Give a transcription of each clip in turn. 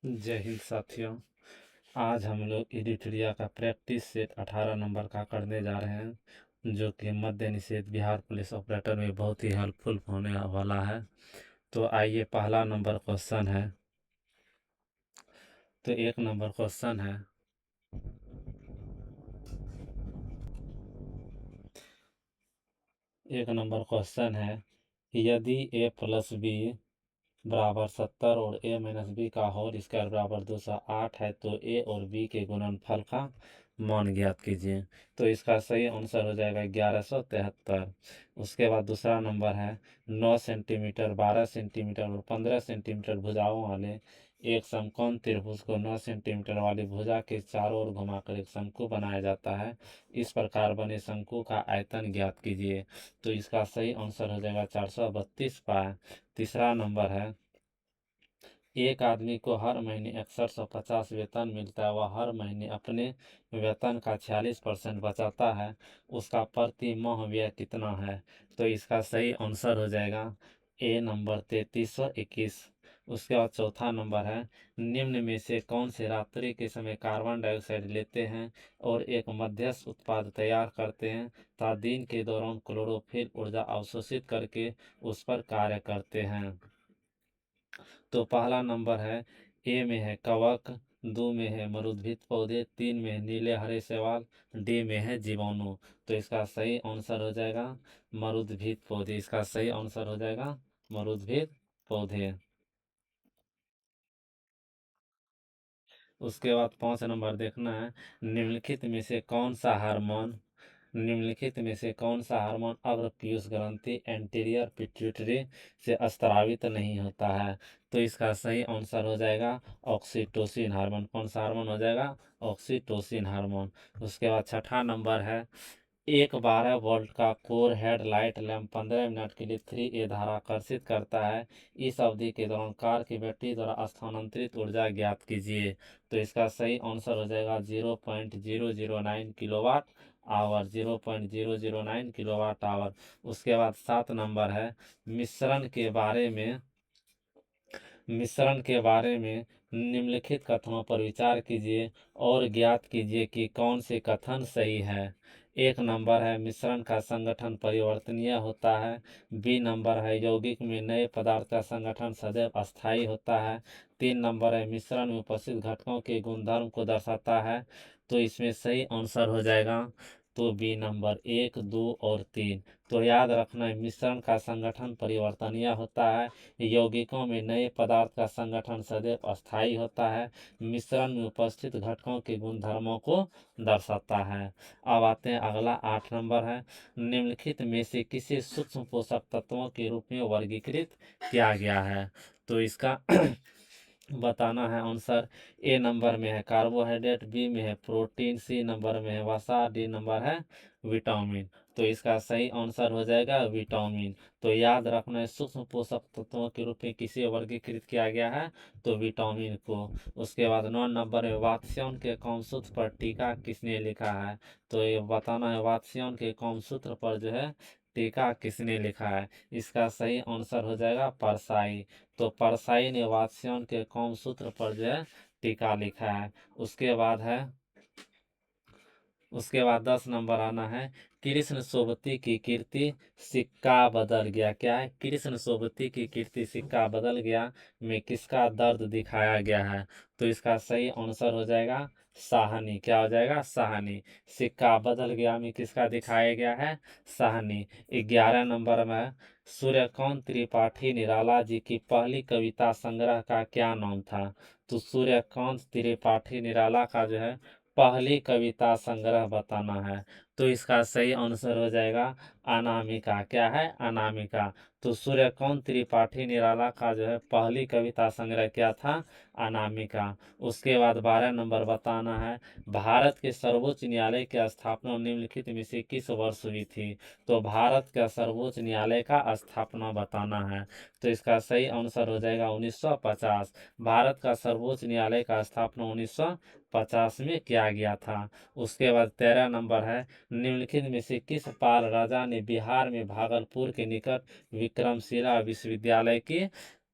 जय हिंद साथियों। आज हम लोग एडिटोरिया का प्रैक्टिस सेट 18 नंबर का करने जा रहे हैं, जो कि मद्य निषेध बिहार पुलिस ऑपरेटर में बहुत ही हेल्पफुल होने वाला है। तो आइए, पहला नंबर क्वेश्चन है। तो एक नंबर क्वेश्चन है, यदि a प्लस बी बराबर 70 और a माइनस बी का होल स्क्वायर बराबर 208 है, तो a और b के गुणनफल का मान ज्ञात कीजिए। तो इसका सही आंसर हो जाएगा 1173। उसके बाद दूसरा नंबर है, 9 सेंटीमीटर, 12 सेंटीमीटर और 15 सेंटीमीटर भुजाओं वाले एक समकोण त्रिभुज को 9 सेंटीमीटर वाली भुजा के चारों ओर घुमाकर एक शंकु बनाया जाता है। इस प्रकार बने शंकु का आयतन ज्ञात कीजिए। तो इसका सही आंसर हो जाएगा 432 पाए। तीसरा नंबर है, एक आदमी को हर महीने 6150 वेतन मिलता है, वह हर महीने अपने वेतन का 46% बचाता है, उसका प्रति माह व्यय कितना है? तो इसका सही आंसर हो जाएगा ए नंबर 3321। उसके बाद चौथा नंबर है, निम्न में से कौन से रात्रि के समय कार्बन डाइऑक्साइड लेते हैं और एक मध्यस्थ उत्पाद तैयार करते हैं तथा दिन के दौरान क्लोरोफिल ऊर्जा अवशोषित करके उस पर कार्य करते हैं? तो पहला नंबर है, ए में है कवक, दो में है मरुद्भिद पौधे, तीन में है नीले हरे शैवाल, डी में है जीवाणु। तो इसका सही आंसर हो जाएगा मरुद्भिद पौधे। इसका सही आंसर हो जाएगा मरुद्भिद पौधे। उसके बाद 5 नंबर देखना है, निम्नलिखित में से कौन सा हार्मोन अग्र पीयूष ग्रंथि एंटीरियर पिट्यूटरी से स्रावित नहीं होता है? तो इसका सही आंसर हो जाएगा ऑक्सीटोसिन हार्मोन। कौन सा हार्मोन हो जाएगा? Oxytocin hormone. उसके बाद छठा नंबर है, एक 12 वोल्ट का core head light lamp 15 minute के लिए 3A धारा आकर्षित करता है। इस अवधि के दौरान कार की बैटरी द्वारा स्थानांतरित ऊर्जा ज्ञात कीजिए। तो इसका सही आंसर हो जाएगा 0.009 किलोवाट आवर। 0.009 kilowatt hour. उसके बाद 7 नंबर है, मिश्रण के बारे में मिश्रण के बारे में निम्नलिखित कथनों पर विचार कीजिए और ज्ञात कीजिए कि कौन से कथन सही है। एक नंबर है, मिश्रण का संगठन परिवर्तनीय होता है। बी नंबर है, यौगिक में नए पदार्थ का संगठन सदैव अस्थायी होता है। 3 नंबर है, मिश्रण में उपस्थित घटकों के गुणधर्म को दर्शाता है। तो इसमें सही आंसर हो जाएगा तो बी नंबर 1, 2 और 3। तो याद रखना है, मिश्रण का संगठन परिवर्तनीय होता है, यौगिकों में नए पदार्थ का संगठन सदैव अस्थायी होता है, मिश्रण में उपस्थित घटकों के गुणधर्मों को दर्शाता है। अब आते हैं अगला 8 नंबर है, निम्नलिखित में से किसे सूक्ष्म पोषक तत्वों के रूप में वर्गीकृत किया गया है? तो इसका बताना है आंसर। ए नंबर में है कार्बोहाइड्रेट, बी में है प्रोटीन, सी नंबर में है वसा, डी नंबर है विटामिन। तो इसका सही आंसर हो जाएगा विटामिन। तो याद रखना है, सूक्ष्म पोषक तत्वों के रूप में किसे वर्गीकृत किया गया है? तो विटामिन को। उसके बाद 9 नंबर में वात्स्यन के कौमसूत्र पर टीका किसने लिखा है? तो ये बताना है, वात्स्यन के कौमसूत्र पर जो है टीका किसने लिखा है? इसका सही आंसर हो जाएगा परसाई। तो परसाई ने वात्स्यन के कौमसूत्र पर जो है टीका लिखा है। उसके बाद 10 नंबर आना है, कृष्ण सोबती की कीर्ति सिक्का बदल गया। क्या है? कृष्ण सोबती की कीर्ति सिक्का बदल गया में किसका दर्द दिखाया गया है? तो इसका सही आंसर हो जाएगा साहनी। क्या हो जाएगा? साहनी। सिक्का बदल गया में किसका दिखाया गया है? साहनी। 11 नंबर में, सूर्यकांत त्रिपाठी निराला जी की पहली कविता संग्रह का क्या नाम था? तो सूर्यकांत त्रिपाठी निराला का जो है पहली कविता संग्रह बताना है। तो इसका सही आंसर हो जाएगा अनामिका। क्या है? अनामिका। तो सूर्यकांत त्रिपाठी निराला का जो है पहली कविता संग्रह क्या था? अनामिका। उसके बाद 12 नंबर बताना है, भारत के सर्वोच्च न्यायालय की स्थापना निम्नलिखित में से किस वर्ष हुई थी? तो भारत का सर्वोच्च न्यायालय का स्थापना बताना है। तो इसका सही आंसर हो जाएगा 1950। भारत का सर्वोच्च न्यायालय का स्थापना 1950 में किया गया था। उसके बाद 13 नंबर है, निम्नलिखित में से किस पाल राजा ने बिहार में भागलपुर के निकट विक्रमशिला विश्वविद्यालय की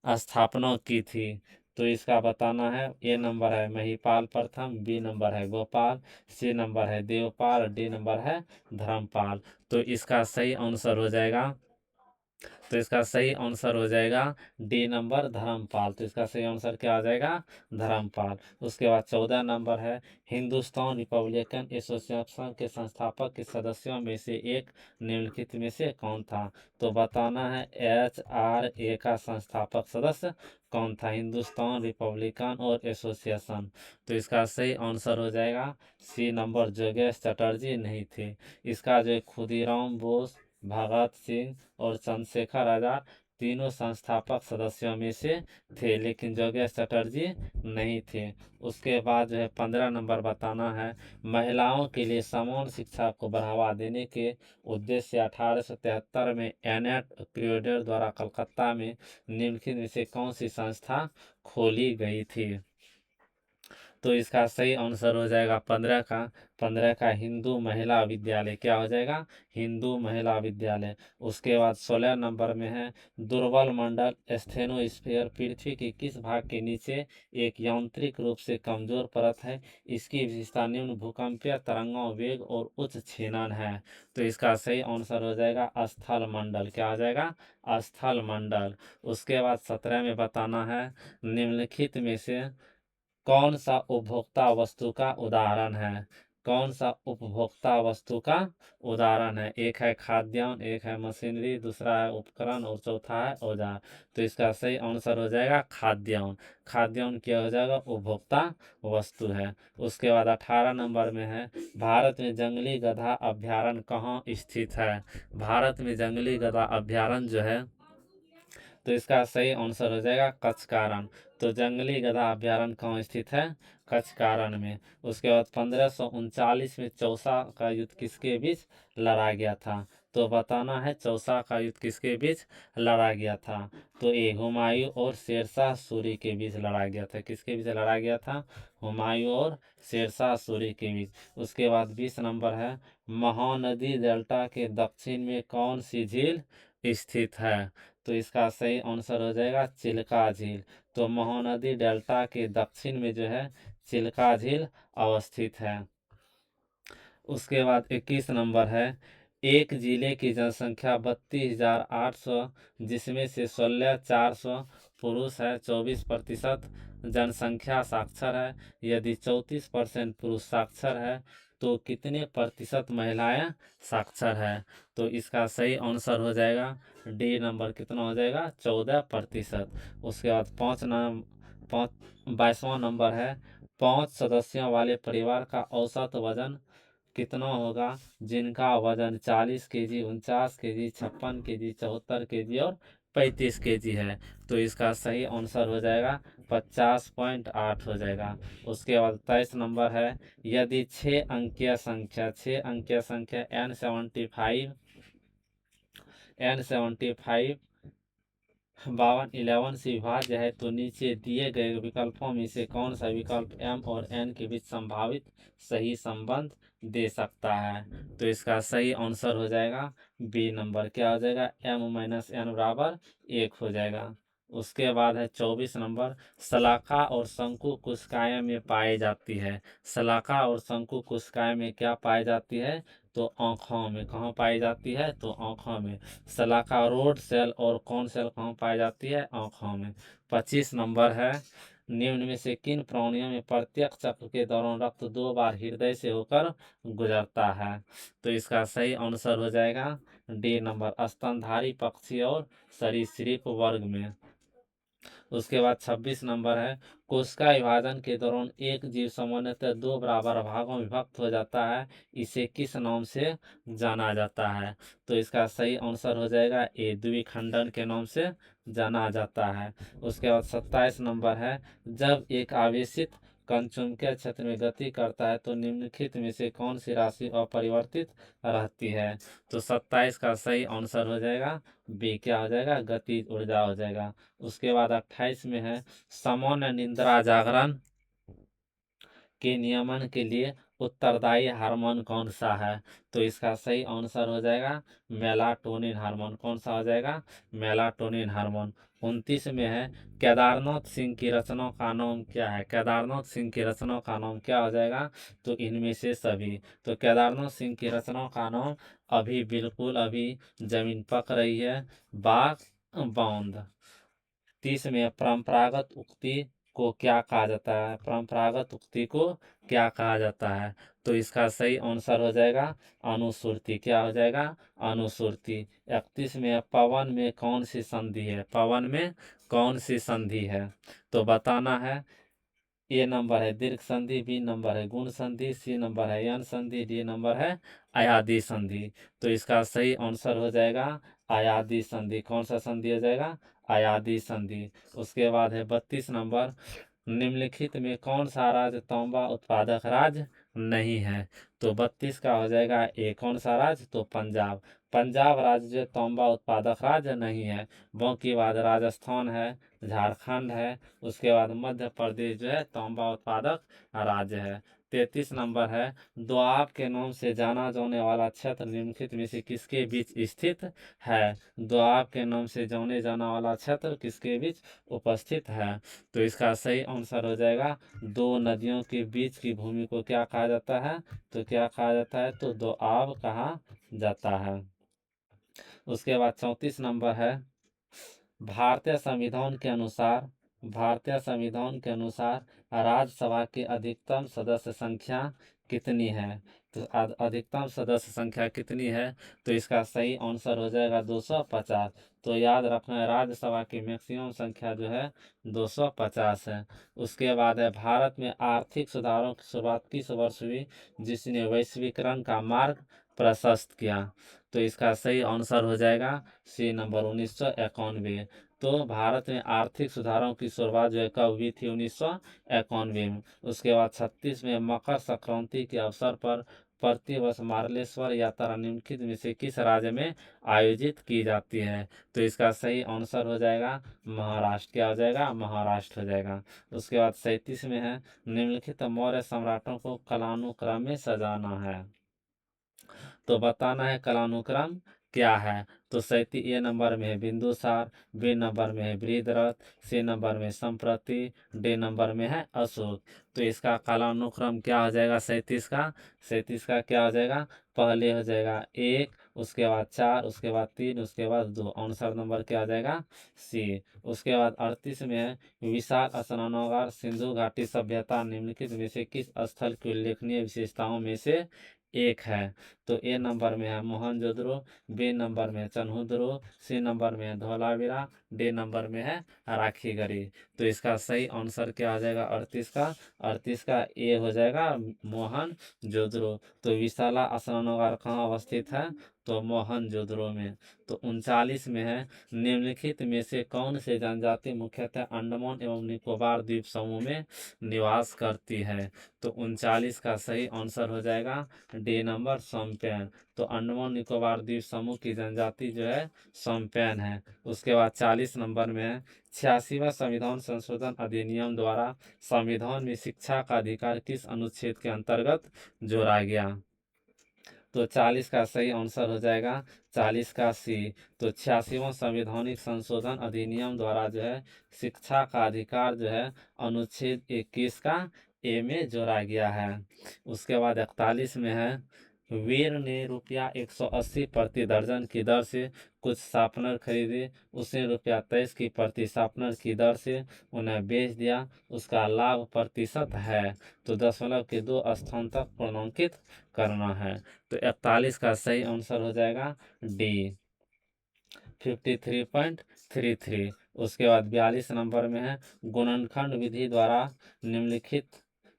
स्थापना की थी? तो इसका बताना है। ए नंबर है महिपाल प्रथम, बी नंबर है गोपाल, सी नंबर है देवपाल, डी नंबर है धर्मपाल। तो इसका सही आंसर हो जाएगा, तो इसका सही आंसर हो जाएगा डी नंबर धर्मपाल। तो इसका सही आंसर क्या आ जाएगा, धर्मपाल। उसके बाद 14 नंबर है हिंदुस्तान रिपब्लिकन एसोसिएशन के संस्थापक के सदस्यों में से एक निम्नलिखित में से कौन था। तो बताना है HRA का संस्थापक सदस्य कौन था, हिंदुस्तान रिपब्लिकन और एसोसिएशन। तो इसका सही आंसर हो जाएगा सी नंबर जोगेश चटर्जी नहीं थे। इसका जो है खुदीराम बोस, भगत सिंह और चंद्रशेखर आजाद तीनों संस्थापक सदस्यों में से थे, लेकिन जोगेश चटर्जी नहीं थे। उसके बाद जो है 15 नंबर बताना है महिलाओं के लिए समान शिक्षा को बढ़ावा देने के उद्देश्य से 1873 में एनेट क्रियोडर द्वारा कलकत्ता में निम्नलिखित में से कौन सी संस्था खोली गई थी। तो इसका सही आंसर हो जाएगा 15 का हिंदू महिला विद्यालय। क्या हो जाएगा, हिंदू महिला विद्यालय। उसके बाद 16 नंबर में है दुर्बल मंडल स्टेनोस्फीयर पृथ्वी के किस भाग के नीचे एक यांत्रिक रूप से कमजोर परत है, इसकी विशेषता निम्न भूकंपीय तरंगों, वेग और उच्च छीनन है। तो इसका सही आंसर हो जाएगा स्थल मंडल। क्या हो जाएगा, स्थल मंडल। उसके बाद 17 में बताना है निम्नलिखित में से कौन सा उपभोक्ता वस्तु का उदाहरण है, कौन सा उपभोक्ता वस्तु का उदाहरण है। एक है खाद्यान्न, एक है मशीनरी, दूसरा है उपकरण और चौथा है औजार। तो इसका सही आंसर हो जाएगा खाद्यान्न। खाद्यान्न क्या हो जाएगा, उपभोक्ता वस्तु है। उसके बाद 18 नंबर में है भारत में जंगली गधा अभ्यारण्य कहाँ स्थित है। भारत में जंगली गधा अभ्यारण्य जो है, तो इसका सही आंसर हो जाएगा कचकारण। तो जंगली गधा अभ्यारण्य कहाँ स्थित है, कचकारण में। उसके बाद 1539 में चौसा का युद्ध किसके बीच लड़ा गया था। तो बताना है चौसा का युद्ध किसके बीच लड़ा गया था। तो ये हुमायूं और शेरशाह सूरी के बीच लड़ा गया था। किसके बीच लड़ा गया था, हुमायूं और शेरशाह सूरी के बीच। उसके बाद 20 नंबर है महानदी डेल्टा के दक्षिण में कौन सी झील स्थित है। तो इसका सही आंसर हो जाएगा चिल्का झील। तो महानदी डेल्टा के दक्षिण में जो है चिल्का झील अवस्थित है। उसके बाद 21 नंबर है एक जिले की जनसंख्या 32,800 जिसमें से 16,400 पुरुष है, 24% जनसंख्या साक्षर है। यदि 34% पुरुष साक्षर है तो कितने प्रतिशत महिलाएं साक्षर है। तो इसका सही आंसर हो जाएगा डी नंबर, कितना हो जाएगा 14%। उसके बाद 22वां नंबर है 5 सदस्यों वाले परिवार का औसत वजन कितना होगा, जिनका वजन 40 kg, 49 kg, 56 kg, 74 kg और 35 kg है। तो इसका सही आंसर हो जाएगा 50.8 हो जाएगा। उसके बाद 23 नंबर है यदि 6 अंकीय संख्या N75 52 11 से विभाज्य है तो नीचे दिए गए विकल्पों में से कौन सा विकल्प m और n के बीच संभावित सही संबंध दे सकता है। तो इसका सही आंसर हो जाएगा बी नंबर। क्या हो जाएगा, m-n बराबर 1 हो जाएगा। उसके बाद है 24 नंबर शलाका और शंकु कोशिकाएं में पाई जाती है। शलाका और शंकु कोशिकाएं में क्या पाई जाती है, तो आँखों में। कहाँ पाई जाती है, तो आँखों में। शलाका रोड सेल और कौन सेल कहाँ पाई जाती है, आँखों में। 25 नंबर है निम्न में से किन प्राणियों में प्रत्येक चक्र के दौरान रक्त 2 बार हृदय से होकर गुजरता है। तो इसका सही आंसर हो जाएगा डी नंबर, स्तनधारी पक्षी और सरीसृप वर्ग में। उसके बाद 26 नंबर है कोशिका विभाजन के दौरान एक जीव सामान्यतः 2 बराबर भागों में विभक्त हो जाता है, इसे किस नाम से जाना जाता है। तो इसका सही आंसर हो जाएगा ए, द्विखंडन के नाम से जाना जाता है। उसके बाद 27 नंबर है जब एक आवेशित कण चुंबकीय क्षेत्र में गति करता है तो निम्नलिखित में से कौन सी राशि अपरिवर्तित रहती है। तो 27 का सही आंसर हो जाएगा बी, क्या हो जाएगा, गतिज ऊर्जा हो जाएगा। उसके बाद 28 में है सामान्य निद्रा जागरण के नियमन के लिए उत्तरदायी हार्मोन कौन सा है? तो इसका सही आंसर हो जाएगा मेलाटोनिन हार्मोन। कौन सा हो जाएगा? Melatonin hormone. 29 में है केदारनाथ सिंह की रचनाओं का नाम क्या है? केदारनाथ सिंह की रचनाओं का नाम क्या हो जाएगा? तो इनमें से सभी। तो केदारनाथ सिंह की रचनाओं का नाम अभी बिल्कुल अभी जमीन पक रही है, बाग बाउंड। 30 में परंपरागत उक्ति को क्या कहा जाता है? परंपरागत उक्ति को क्या कहा जाता है? तो इसका सही आंसर हो जाएगा अनुश्रुति। क्या हो जाएगा? अनुश्रुति। 31 में पवन में कौन सी संधि है? पवन में कौन सी संधि है? तो बताना है। ए नंबर है दीर्घ संधि, बी नंबर है गुण संधि, सी नंबर है यन संधि, डी नंबर है अयादी संधि। तो इसका सही आंसर हो जाएगा अयादी संधि। कौन सा संधि हो जाएगा? अयादी संधि। उसके बाद है 32 नंबर, निम्नलिखित में कौन सा राज्य तांबा उत्पादक राज्य नहीं है? तो 32 का हो जाएगा ए। कौन सा राज्य? तो पंजाब। पंजाब राज्य जो तांबा उत्पादक राज्य नहीं है। बाकी बाद राजस्थान है, झारखंड है, उसके बाद मध्य प्रदेश जो है तांबा उत्पादक राज्य है। 33 नंबर है दोआब के नाम से जाना जाने वाला क्षेत्र निम्नलिखित में से किसके बीच स्थित है? दोआब के नाम से जाने जाना वाला क्षेत्र किसके बीच उपस्थित है? तो इसका सही आंसर हो जाएगा दो नदियों के बीच की भूमि को क्या कहा जाता है? तो क्या कहा जाता है? तो दोआब कहा जाता है। उसके बाद 34 नंबर है भारतीय संविधान के अनुसार, भारतीय संविधान के अनुसार राज्यसभा की अधिकतम सदस्य संख्या कितनी है? तो अधिकतम सदस्य संख्या कितनी है? तो इसका सही आंसर हो जाएगा 250। तो याद रखना है राज्यसभा की मैक्सिमम संख्या जो है 250 है। उसके बाद है भारत में आर्थिक सुधारों की शुरुआत किस वर्ष हुई जिसने वैश्वीकरण का मार्ग प्रशस्त किया? तो इसका सही आंसर हो जाएगा सी नंबर 1991। तो भारत में आर्थिक सुधारों की शुरुआत जो है कब हुई थी? 1991 में। उसके बाद 36 में मकर संक्रांति के अवसर पर प्रतिवर्ष मार्लेश्वर यात्रा निम्नलिखित में से किस राज्य में आयोजित की जाती है? तो इसका सही आंसर हो जाएगा महाराष्ट्र। क्या हो जाएगा? महाराष्ट्र हो जाएगा। उसके बाद 37 में है निम्नलिखित मौर्य सम्राटों को कालानुक्रम में सजाना है। तो बताना है कालानुक्रम क्या है? तो 37 ए नंबर में है बिंदुसार, बी नंबर में है बृहद्रथ, सी नंबर में संप्रति, डी नंबर में है अशोक। तो इसका कालानुक्रम क्या हो जाएगा? 37 का, 37 का क्या हो जाएगा? पहले हो जाएगा 1, उसके बाद 4, उसके बाद 3, उसके बाद 2। आंसर नंबर क्या हो जाएगा? सी। उसके बाद 38 में है विशाल स्नानागार सिंधु घाटी सभ्यता निम्नलिखित में से किस स्थल की उल्लेखनीय विशेषताओं में से एक है? तो ए नंबर में है मोहनजोदड़ो, बी नंबर में है चन्हुद्रो, सी नंबर में है धौलावीरा, डी नंबर में है राखीगढ़ी। तो इसका सही आंसर क्या हो जाएगा? 38 का, 38 का ए हो जाएगा मोहनजोदड़ो। तो विशाला स्नानागार कहाँ अवस्थित है? तो मोहनजोदड़ो में। तो 39 में है निम्नलिखित में से कौन से जनजाति मुख्यतः अंडमान एवं निकोबार द्वीप समूह में निवास करती है? तो 39 का सही आंसर हो जाएगा डी नंबर सोम्पेन। तो अंडमान निकोबार द्वीप समूह की जनजाति जो है सोम्पेन है। उसके बाद 40 नंबर में है 86वां संविधान संशोधन अधिनियम द्वारा संविधान में शिक्षा का अधिकार किस अनुच्छेद के अंतर्गत जोड़ा गया? तो 40 का सही आंसर हो जाएगा 40 का सी। तो 86वां संवैधानिक संशोधन अधिनियम द्वारा जो है शिक्षा का अधिकार जो है अनुच्छेद 21 का ए में जोड़ा गया है। उसके बाद 41 में है वीर ने रुपया 180 प्रति दर्जन की दर से कुछ शार्पनर खरीदे, उसने रुपया 23 की प्रति शार्पनर की दर से उन्हें बेच दिया, उसका लाभ प्रतिशत है। तो दशमलव के 2 स्थान तक पूर्णांकित करना है। तो 41 का सही आंसर हो जाएगा डी 53.33। उसके बाद 42 नंबर में है गुणनखंड विधि द्वारा निम्नलिखित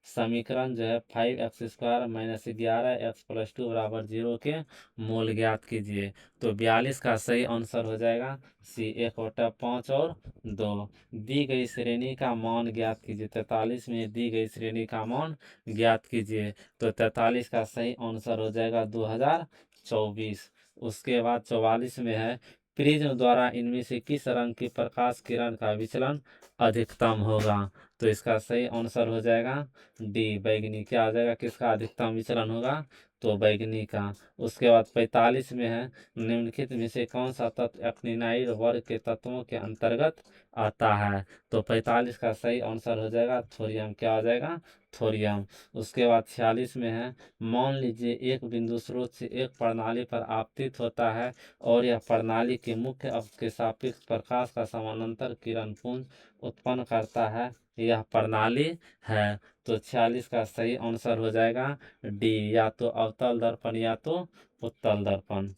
समीकरण जो है 5x² - 11x + 2 = 0 के मूल ज्ञात कीजिए। तो 42 का सही आंसर हो जाएगा सी 1/5 और 2। दी गई श्रेणी का मान ज्ञात कीजिए। 43 में दी गई श्रेणी का मान ज्ञात कीजिए। तो 43 का सही आंसर हो जाएगा 2024। उसके बाद 44 में है प्रिज्म द्वारा इनमें से किस रंग की प्रकाश किरण का विचलन अधिकतम होगा? तो इसका सही आंसर हो जाएगा डी बैगनी। क्या आ जाएगा, किसका अधिकतम विचलन होगा, तो बैगनी का। उसके बाद 45 में है, निम्नलिखित में से कौन सा तत्व एक्टिनाइड वर्ग के तत्वों के अंतर्गत आता है, तो 45 का सही आंसर हो जाएगा थोरियम। क्या हो जाएगा, थोरियम। उसके बाद 46 में है, मान लीजिए एक बिंदु स्रोत से एक प्रणाली पर आपतित होता है और यह प्रणाली के मुख्य अक्ष के सापेक्ष प्रकाश का समानांतर किरण पुंज उत्पन्न करता है, यह प्रणाली है। तो 46 का सही आंसर हो जाएगा डी, या तो अवतल दर्पण या तो उत्तल दर्पण।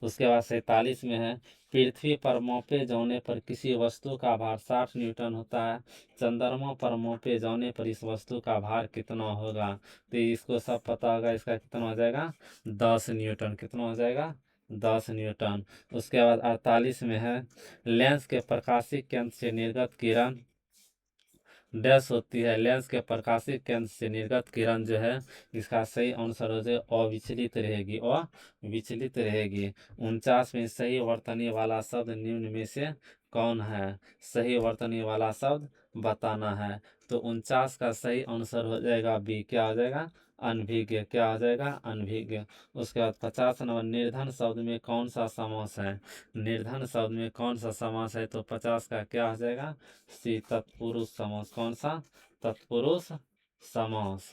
उसके बाद 47 में है, पृथ्वी पर मापे जाने पर किसी वस्तु का भार 60 न्यूटन होता है, चंद्रमा पर मापे जाने पर इस वस्तु का भार कितना होगा, तो इसको सब पता होगा, इसका कितना हो जाएगा 10 न्यूटन। कितना हो जाएगा 10 न्यूटन। उसके बाद 48 में है, लेंस के प्रकाशिक केंद्र से निर्गत किरण डैश होती है, लेंस के प्रकाशिक केंद्र से निर्गत किरण जो है, इसका सही आंसर हो जाए अविचलित रहेगी, अविचलित रहेगी। 49 में सही वर्तनी वाला शब्द निम्न में से कौन है, सही वर्तनी वाला शब्द बताना है, तो 49 का सही आंसर हो जाएगा बी। क्या हो जाएगा, अनभिज्ञ। क्या हो जाएगा, अनभिज्ञ। उसके बाद 50 नंबर, निर्धन शब्द में कौन सा समास है, निर्धन शब्द में कौन सा समास है, तो 50 का क्या हो जाएगा सी, तत्पुरुष समास। कौन सा, तत्पुरुष समास।